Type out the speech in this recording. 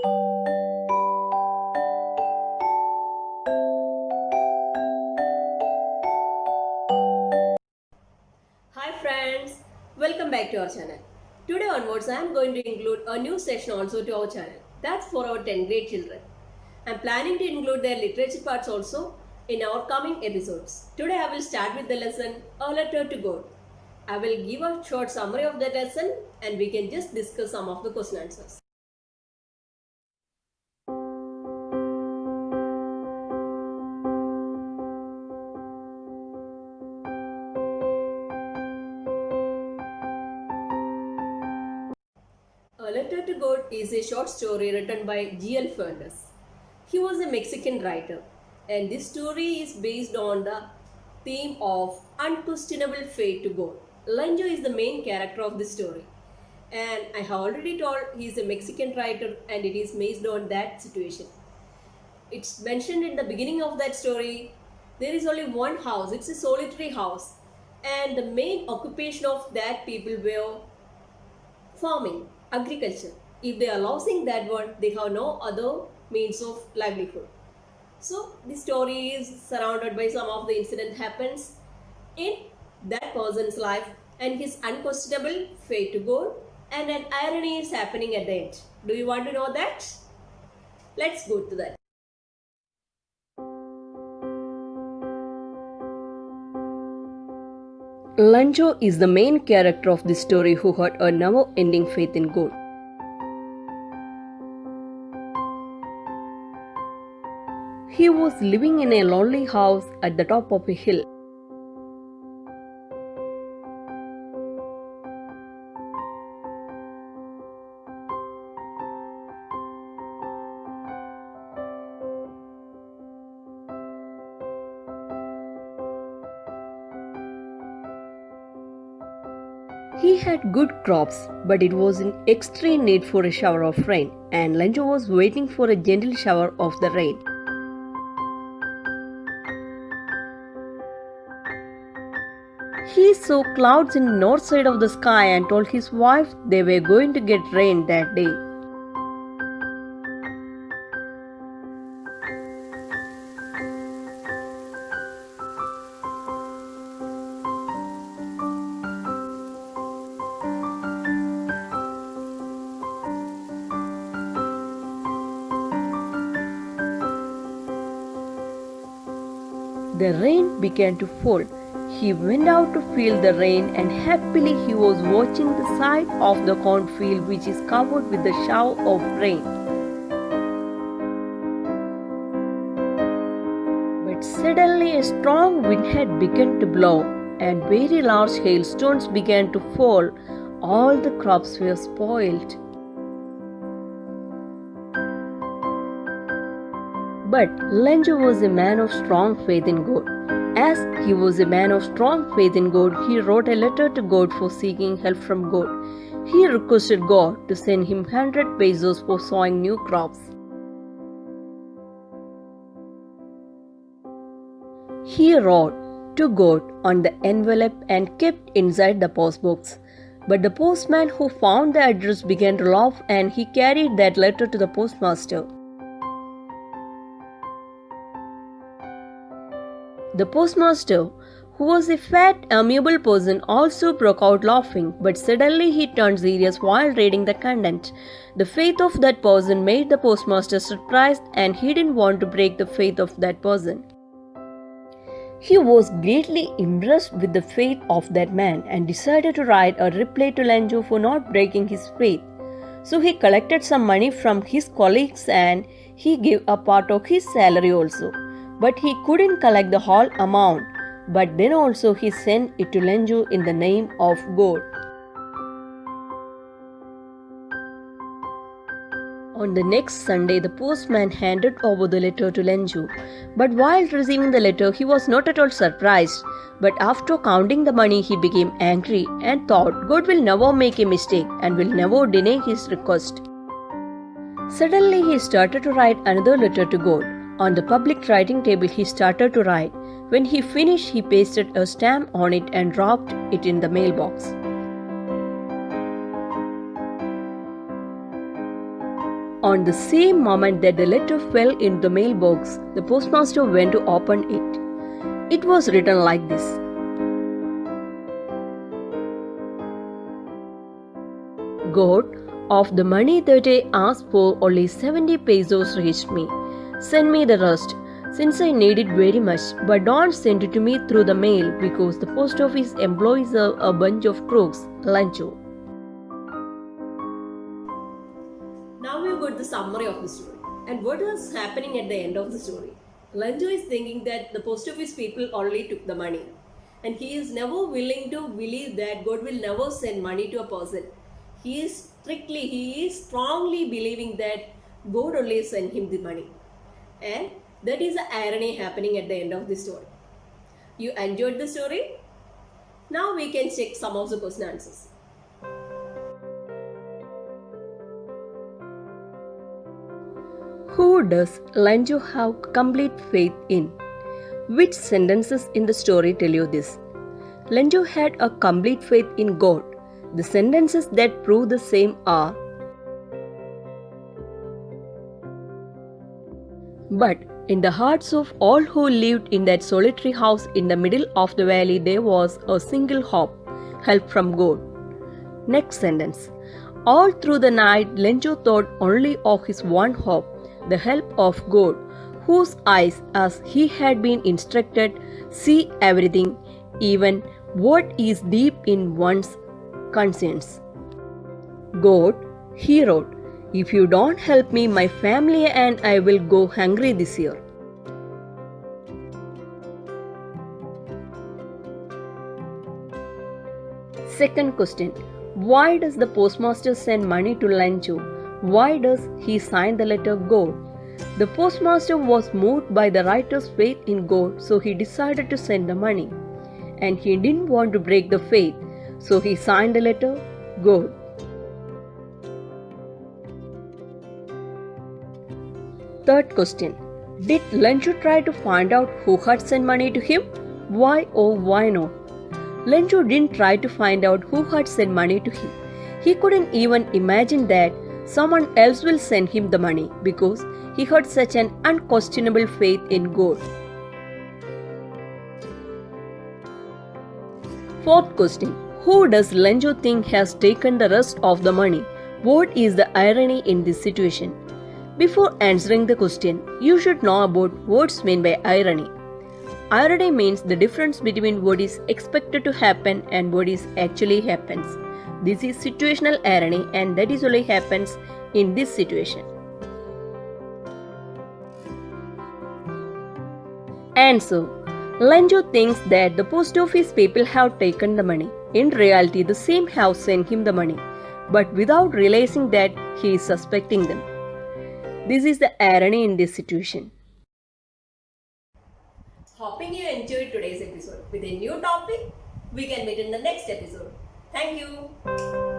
Hi friends, welcome back to our channel. Today onwards I am going to include a new session also to our channel. That's for our 10th grade children. I am planning to include their literature parts also in our coming episodes. Today I will start with the lesson A Letter to God. I will give a short summary of the lesson and we can just discuss some of the question answers. A Letter to God is a short story written by G.L. Fernandez. He was a Mexican writer, and this story is based on the theme of unquestionable faith to God. Lanjo is the main character of this story, and I have already told he is a Mexican writer, and it is based on that situation. It's mentioned in the beginning of that story. There is only one house, it's a solitary house, and the main occupation of that people were farming, agriculture. If they are losing that one, they have no other means of livelihood. So the story is surrounded by some of the incident happens in that person's life and his unquestionable faith to God, and an irony is happening at the end. Do you want to know that? Let's go to that. Lanjo is the main character of this story who had a never-ending faith in God. He was living in a lonely house at the top of a hill. He had good crops, but it was in extreme need for a shower of rain, and Lanjo was waiting for a gentle shower of the rain. He saw clouds in the north side of the sky and told his wife they were going to get rain that day. The rain began to fall. He went out to feel the rain, and happily he was watching the side of the cornfield which is covered with the shower of rain. But suddenly a strong wind had begun to blow, and very large hailstones began to fall. All the crops were spoiled. But Lanjo was a man of strong faith in God. As he was a man of strong faith in God, he wrote a letter to God for seeking help from God. He requested God to send him 100 pesos for sowing new crops. He wrote to God on the envelope and kept inside the post box. But the postman who found the address began to laugh, and he carried that letter to the postmaster. The postmaster, who was a fat, amiable person, also broke out laughing, but suddenly he turned serious while reading the content. The faith of that person made the postmaster surprised, and he didn't want to break the faith of that person. He was greatly impressed with the faith of that man and decided to write a reply to Lanjo for not breaking his faith. So he collected some money from his colleagues and he gave a part of his salary also. But he couldn't collect the whole amount. But then also he sent it to Lanjo in the name of God. On the next Sunday, the postman handed over the letter to Lanjo. But while receiving the letter, he was not at all surprised. But after counting the money, he became angry and thought God will never make a mistake and will never deny his request. Suddenly, he started to write another letter to God. On the public writing table, he started to write. When he finished, he pasted a stamp on it and dropped it in the mailbox. On the same moment that the letter fell into the mailbox, the postmaster went to open it. It was written like this: God, of the money that I asked for, only 70 pesos reached me. Send me the rest, since I need it very much, but don't send it to me through the mail because the post office employs a bunch of crooks. Lancho. Now we've got the summary of the story. And what is happening at the end of the story? Lancho is thinking that the post office people only took the money. And he is never willing to believe that God will never send money to a person. He is strongly believing that God only sent him the money. And that is the irony happening at the end of the story. You enjoyed the story? Now we can check some of the question answers. Who does Lancho have complete faith in? Which sentences in the story tell you this? Lancho had a complete faith in God. The sentences that prove the same are: but in the hearts of all who lived in that solitary house in the middle of the valley there was a single hope: help from God. Next sentence: all through the night Lancho thought only of his one hope, the help of God, whose eyes, as he had been instructed, see everything, even what is deep in one's conscience. God, he wrote, if you don't help me, my family and I will go hungry this year. Second question: why does the postmaster send money to Lancho? Why does he sign the letter God? The postmaster was moved by the writer's faith in God, so he decided to send the money. And he didn't want to break the faith, so he signed the letter God. Third question: did Lancho try to find out who had sent money to him? Why or why not? Lancho didn't try to find out who had sent money to him. He couldn't even imagine that someone else will send him the money because he had such an unquestionable faith in God. Fourth question: who does Lancho think has taken the rest of the money? What is the irony in this situation? Before answering the question, you should know about what's meant by irony. Irony means the difference between what is expected to happen and what is actually happens. This is situational irony, and that is only happens in this situation. Answer: Lancho thinks that the post office people have taken the money. In reality, the same have sent him the money, but without realizing that he is suspecting them. This is the irony in this situation. Hoping you enjoyed today's episode. With a new topic, we can meet in the next episode. Thank you.